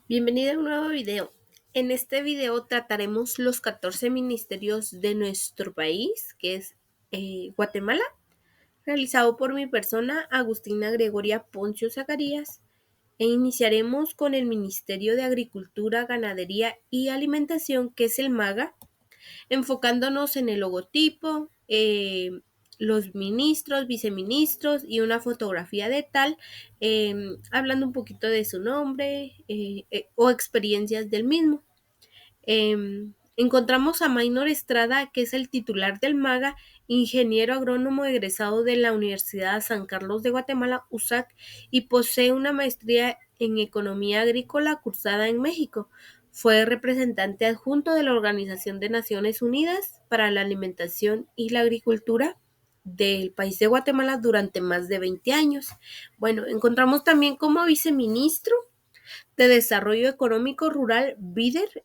Bienvenido a un nuevo video. En este video trataremos los 14 ministerios de nuestro país, que es Guatemala, realizado por mi persona, Agustina Gregoria Poncio Zacarías, e iniciaremos con el Ministerio de Agricultura, Ganadería y Alimentación, que es el MAGA, enfocándonos en el logotipo, los ministros, viceministros y una fotografía de tal, hablando un poquito de su nombre o experiencias del mismo. Encontramos a Maynor Estrada, que es el titular del MAGA, ingeniero agrónomo egresado de la Universidad San Carlos de Guatemala, USAC, y posee una maestría en economía agrícola cursada en México. Fue representante adjunto de la Organización de Naciones Unidas para la Alimentación y la Agricultura del país de Guatemala durante más de 20 años. Bueno, encontramos también como viceministro de Desarrollo Económico Rural, BIDER,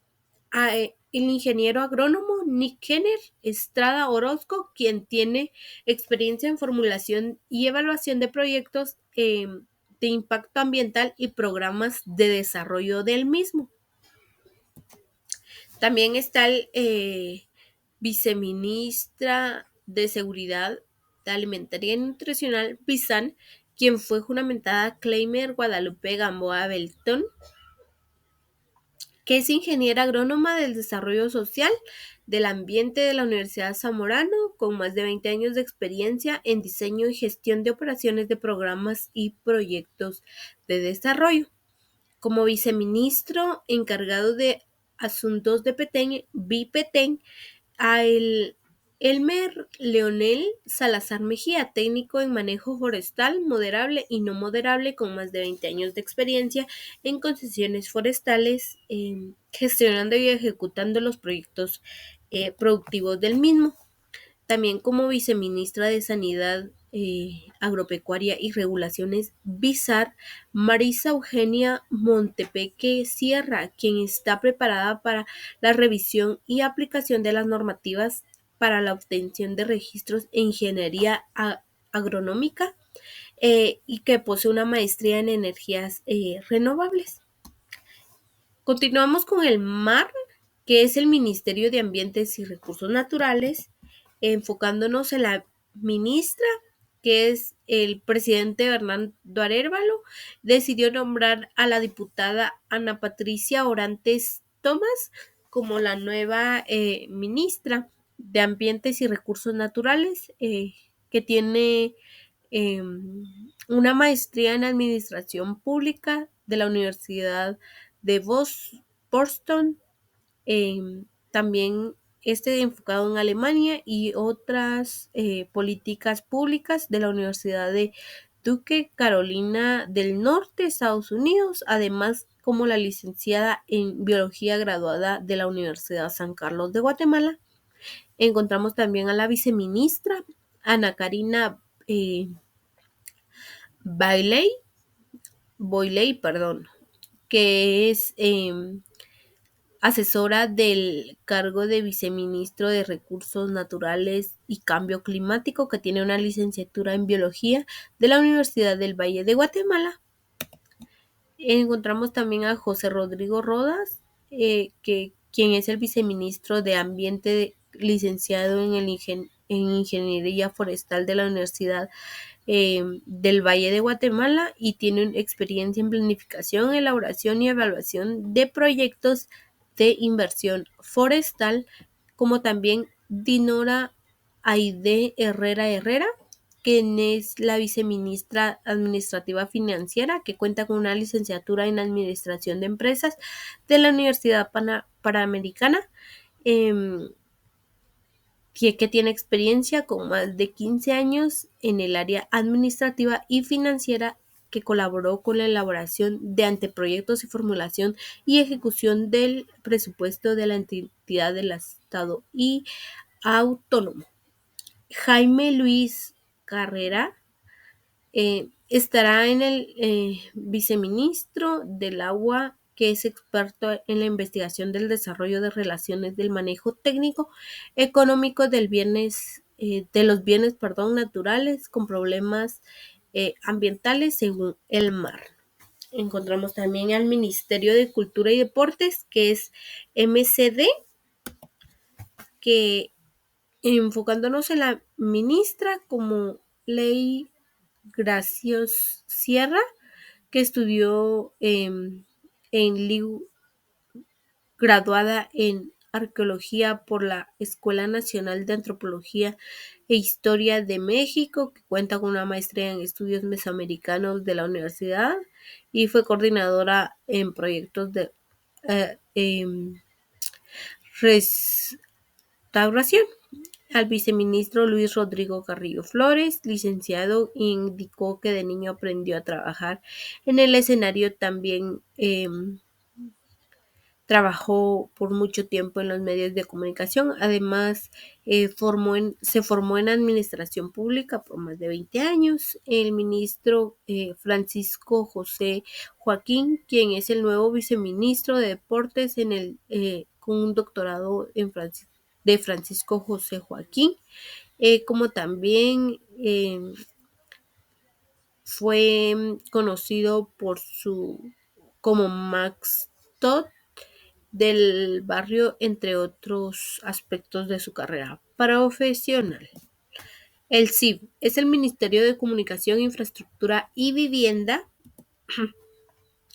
el ingeniero agrónomo Nick Kenner Estrada Orozco, quien tiene experiencia en formulación y evaluación de proyectos de impacto ambiental y programas de desarrollo del mismo. También está el viceministra de Seguridad Alimentaria y Nutricional, BISAN, quien fue juramentada Claymer Guadalupe Gamboa Beltón, que es ingeniera agrónoma del desarrollo social del ambiente de la Universidad Zamorano, con más de 20 años de experiencia en diseño y gestión de operaciones de programas y proyectos de desarrollo. Como viceministro encargado de Asuntos de Petén, BIPETEN, a Elmer Leonel Salazar Mejía, técnico en manejo forestal, moderable y no moderable, con más de 20 años de experiencia en concesiones forestales, gestionando y ejecutando los proyectos productivos del mismo. También como viceministra de Sanidad Agropecuaria y Regulaciones BISAR, Marisa Eugenia Montepeque Sierra, quien está preparada para la revisión y aplicación de las normativas para la obtención de registros en ingeniería agronómica y que posee una maestría en energías renovables. Continuamos con el MAR, que es el Ministerio de Ambientes y Recursos Naturales, enfocándonos en la ministra, que es el presidente Bernardo Arévalo, decidió nombrar a la diputada Ana Patricia Orantes Tomás como la nueva ministra de Ambientes y Recursos Naturales, que tiene eh, una maestría en Administración Pública de la Universidad de Boston, también enfocado en Alemania y otras políticas públicas de la Universidad de Duke, Carolina del Norte, Estados Unidos, además como la licenciada en Biología graduada de la Universidad San Carlos de Guatemala. Encontramos también a la viceministra Ana Karina Bailey, perdón, que es asesora del cargo de viceministro de Recursos Naturales y Cambio Climático, que tiene una licenciatura en Biología de la Universidad del Valle de Guatemala. Encontramos también a José Rodrigo Rodas, quien es el viceministro de Ambiente, licenciado en Ingeniería Forestal de la Universidad del Valle de Guatemala, y tiene experiencia en planificación, elaboración y evaluación de proyectos de inversión forestal, como también Dinora Aide Herrera, quien es la viceministra administrativa financiera, que cuenta con una licenciatura en Administración de Empresas de la Universidad Panamericana, que tiene experiencia con más de 15 años en el área administrativa y financiera, que colaboró con la elaboración de anteproyectos y formulación y ejecución del presupuesto de la entidad del Estado y autónomo. Jaime Luis Carrera estará en el viceministro del agua, que es experto en la investigación del desarrollo de relaciones del manejo técnico económico de los bienes naturales con problemas ambientales según el MAR. Encontramos también al Ministerio de Cultura y Deportes, que es MCD, que enfocándonos en la ministra como Ley Gracios Sierra, que estudió en Liu, graduada en Arqueología por la Escuela Nacional de Antropología e Historia de México, que cuenta con una maestría en estudios mesoamericanos de la universidad y fue coordinadora en proyectos de restauración. Al viceministro Luis Rodrigo Carrillo Flores, licenciado, indicó que de niño aprendió a trabajar en el escenario. También trabajó por mucho tiempo en los medios de comunicación. Además, se formó en administración pública por más de 20 años. El ministro Francisco José Joaquín, quien es el nuevo viceministro de Deportes con un doctorado de Francisco José Joaquín, como también fue conocido como Max Todd del barrio, entre otros aspectos de su carrera profesional. El CIV es el Ministerio de Comunicación, Infraestructura y Vivienda,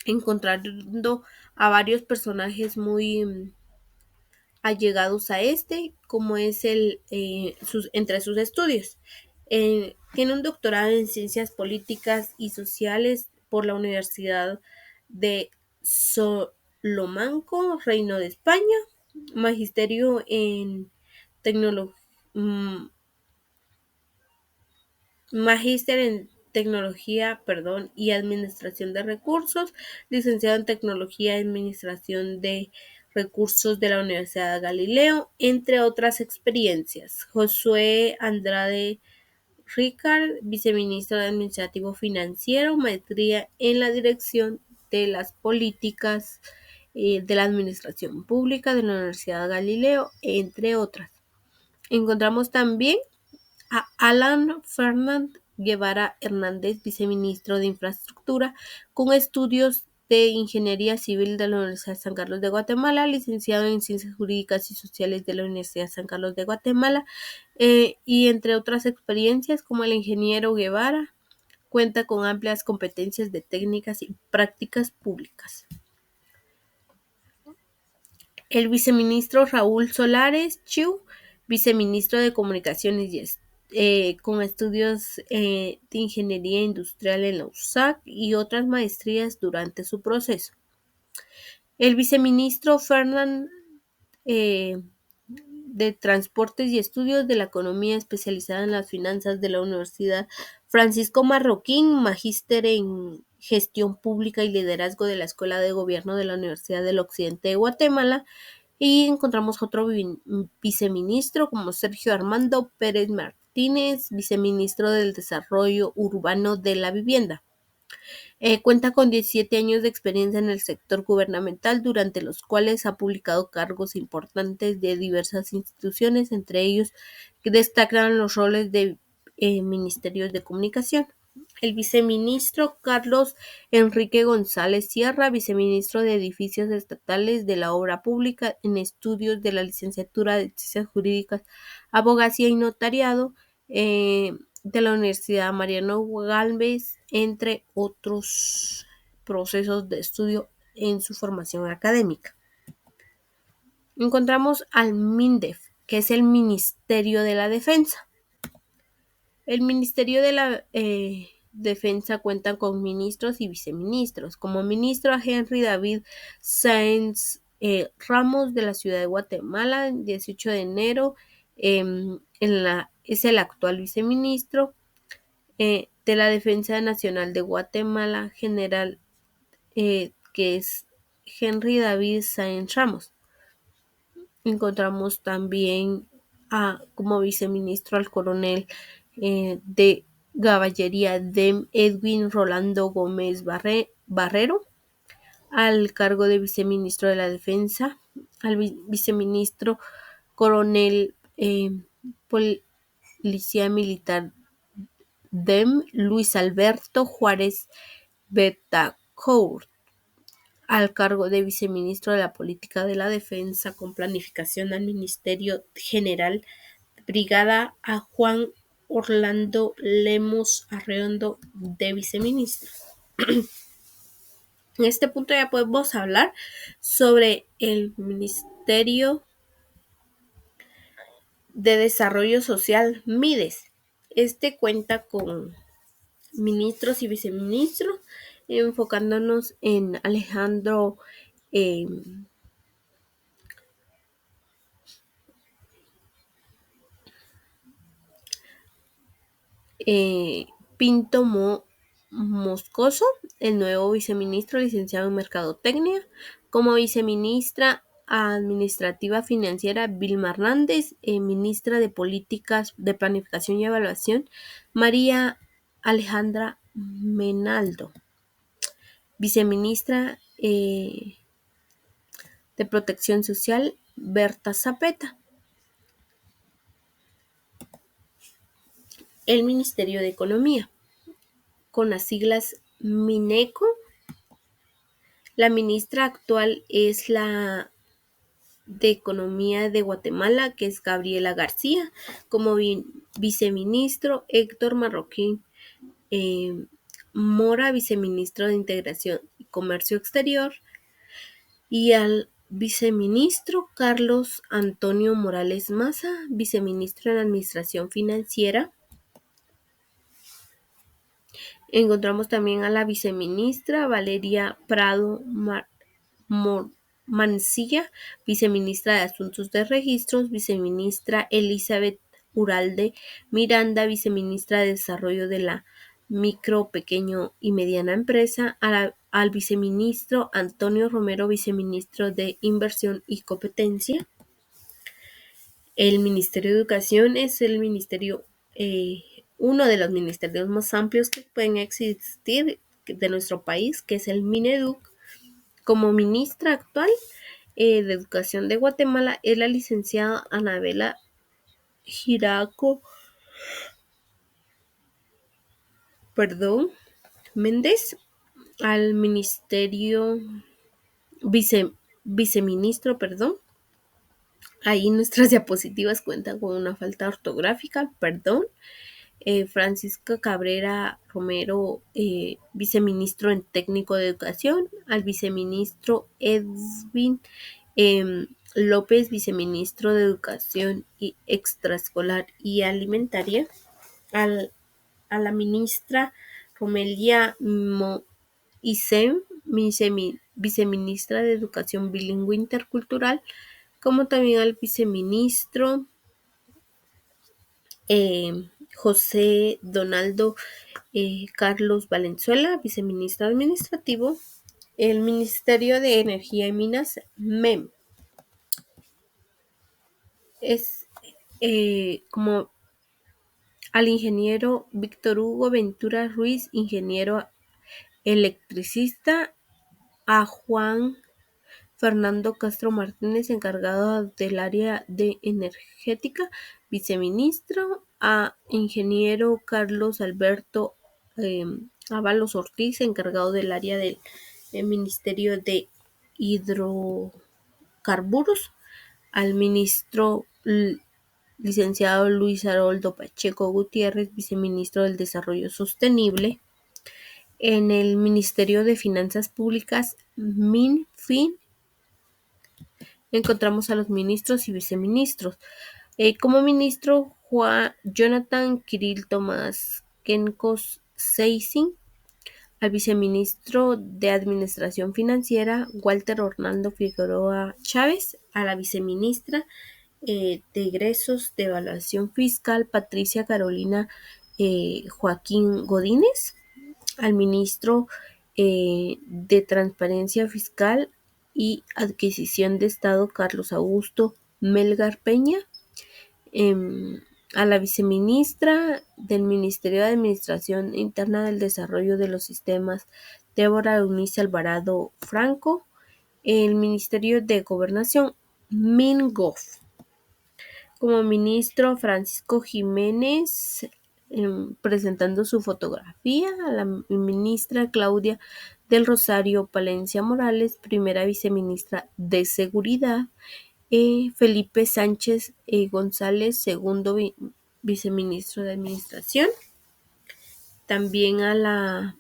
encontrando a varios personajes muy allegados a como es entre sus estudios. Tiene un doctorado en Ciencias Políticas y Sociales por la Universidad de Salamanca, Reino de España, magisterio en tecnología, magíster en tecnología, y administración de recursos, licenciado en tecnología y administración de recursos de la Universidad de Galileo, entre otras experiencias. Josué Andrade Ricard, viceministro de Administrativo Financiero, maestría en la dirección de las políticas de la administración pública de la Universidad de Galileo, entre otras. Encontramos también a Alan Fernand Guevara Hernández, viceministro de Infraestructura, con estudios de Ingeniería Civil de la Universidad de San Carlos de Guatemala, licenciado en Ciencias Jurídicas y Sociales de la Universidad de San Carlos de Guatemala, y entre otras experiencias como el ingeniero Guevara, cuenta con amplias competencias de técnicas y prácticas públicas. El viceministro Raúl Solares Chiu, viceministro de Comunicaciones con estudios de Ingeniería Industrial en la USAC y otras maestrías durante su proceso. El viceministro Fernand de Transportes y Estudios de la Economía, especializada en las finanzas de la Universidad Francisco Marroquín, magíster en Gestión Pública y Liderazgo de la Escuela de Gobierno de la Universidad del Occidente de Guatemala. Y encontramos otro viceministro como Sergio Armando Pérez Martínez, viceministro del Desarrollo Urbano de la Vivienda. Cuenta con 17 años de experiencia en el sector gubernamental, durante los cuales ha publicado cargos importantes de diversas instituciones, entre ellos que destacan los roles de ministerios de comunicación. El viceministro Carlos Enrique González Sierra, viceministro de Edificios Estatales, de la Obra Pública, en estudios de la licenciatura de Ciencias Jurídicas, Abogacía y Notariado, de la Universidad Mariano Galvez, entre otros procesos de estudio en su formación académica. Encontramos al MINDEF, que es el Ministerio de la Defensa. El Ministerio de la Defensa cuenta con ministros y viceministros. Como ministro a Henry David Sáenz Ramos, de la ciudad de Guatemala, el 18 de enero, es el actual viceministro de la Defensa Nacional de Guatemala, general, que es Henry David Sáenz Ramos. Encontramos también como viceministro al coronel de Caballería de Edwin Rolando Gómez Barrero, al cargo de viceministro de la Defensa, al viceministro coronel Policía Militar DEM Luis Alberto Juárez Betancourt, Court, al cargo de viceministro de la Política de la Defensa con Planificación al Ministerio General Brigada a Juan Orlando Lemos Arredondo de viceministro. En este punto ya podemos hablar sobre el Ministerio de Desarrollo Social, MIDES. Este cuenta con ministros y viceministros, enfocándonos en Alejandro eh, Pinto Moscoso, el nuevo viceministro licenciado en Mercadotecnia. Como viceministra administrativa financiera, Vilma Hernández. Ministra de Políticas de Planificación y Evaluación, María Alejandra Menaldo. Viceministra de Protección Social, Berta Zapeta. El Ministerio de Economía, con las siglas MINECO. La ministra actual es la de Economía de Guatemala, que es Gabriela García. Como viceministro, Héctor Marroquín Mora, viceministro de Integración y Comercio Exterior. Y al viceministro Carlos Antonio Morales Maza, viceministro de Administración Financiera. Encontramos también a la viceministra Valeria Prado Mancilla, viceministra de Asuntos de Registros, viceministra Elizabeth Uralde Miranda, viceministra de Desarrollo de la Micro, Pequeño y Mediana Empresa, al viceministro Antonio Romero, viceministro de Inversión y Competencia. El Ministerio de Educación es el ministerio, uno de los ministerios más amplios que pueden existir de nuestro país, que es el Mineduc. Como ministra actual de Educación de Guatemala es la licenciada Anabela Giraco Méndez. Al ministerio viceministro, ahí nuestras diapositivas cuentan con una falta ortográfica, Francisca Cabrera Romero, viceministro en Técnico de Educación. Al viceministro Edwin López, viceministro de Educación y Extraescolar y Alimentaria. A la ministra Romelia Moisem, viceministra de Educación Bilingüe Intercultural, como también al viceministro José Donaldo Carlos Valenzuela, viceministro administrativo. El Ministerio de Energía y Minas, MEM, es como al ingeniero Víctor Hugo Ventura Ruiz, ingeniero electricista. A Juan Fernando Castro Martínez, encargado del área de energética, viceministro. A ingeniero Carlos Alberto Ábalos Ortiz, encargado del área del Ministerio de Hidrocarburos. Al ministro licenciado Luis Haroldo Pacheco Gutiérrez, viceministro del Desarrollo Sostenible. En el Ministerio de Finanzas Públicas, MINFIN, encontramos a los ministros y viceministros. Como ministro, Jonathan Kirill Tomás Kenkos Seising. Al viceministro de Administración Financiera, Walter Orlando Figueroa Chávez. A la viceministra de Egresos de Evaluación Fiscal, Patricia Carolina Joaquín Godínez. Al ministro de Transparencia Fiscal y Adquisición de Estado, Carlos Augusto Melgar Peña. A la viceministra del Ministerio de Administración Interna del Desarrollo de los Sistemas, Débora Eunice Alvarado Franco. El Ministerio de Gobernación, MINGOF. Como ministro, Francisco Jiménez presentando su fotografía a la ministra Claudia del Rosario Palencia Morales, primera viceministra de Seguridad, Felipe Sánchez González, segundo viceministro de Administración, también a la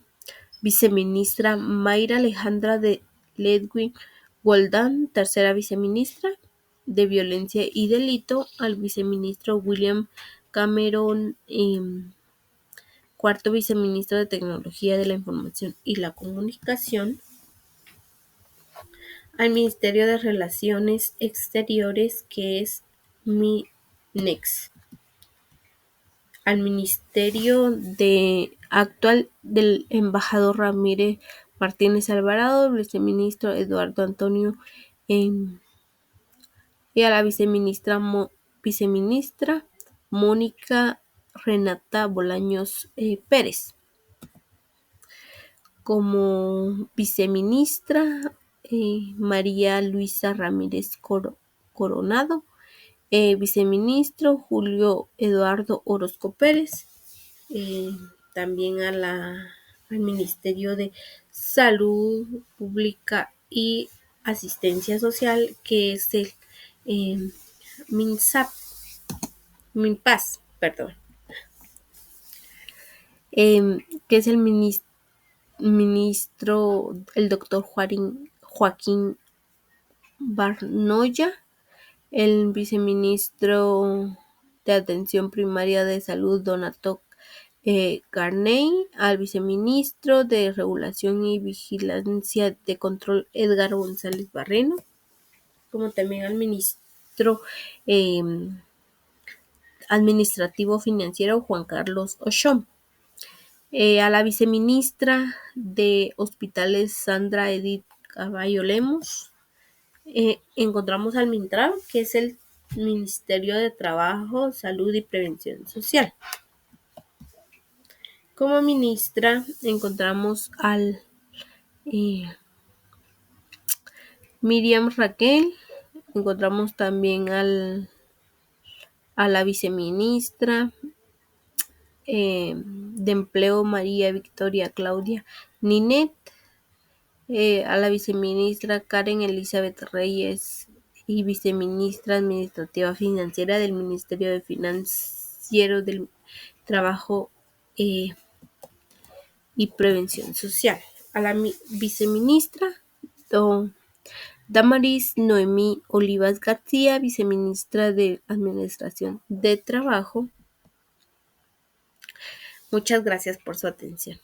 viceministra Mayra Alejandra de Ledwin Goldán, tercera viceministra de Violencia y Delito, al viceministro William Cameron, cuarto viceministro de Tecnología de la Información y la Comunicación, al Ministerio de Relaciones Exteriores, que es MINEX, al ministerio actual del embajador Ramírez Martínez Alvarado, el viceministro Eduardo Antonio, y a la viceministra Mónica Renata Bolaños Pérez. Como viceministra, María Luisa Ramírez Coronado, viceministro Julio Eduardo Orozco Pérez, también al Ministerio de Salud Pública y Asistencia Social, que es el MINPAS, perdón, que es el ministro, el doctor Joaquín Barnoya, el viceministro de Atención Primaria de Salud, Donato Garney, al viceministro de Regulación y Vigilancia de Control, Edgar González Barreno, como también al ministro administrativo financiero, Juan Carlos Oshom. A la viceministra de Hospitales, Sandra Edith Caballo Lemos. Encontramos al MINTRAN, que es el Ministerio de Trabajo, Salud y Prevención Social. Como ministra encontramos al Miriam Raquel, encontramos también a la viceministra de Empleo, María Victoria Claudia Ninet, a la viceministra Karen Elizabeth Reyes y viceministra administrativa financiera del Ministerio de Financiero del Trabajo y Prevención Social. A la viceministra Damaris Noemí Olivas García, viceministra de Administración de Trabajo. Muchas gracias por su atención.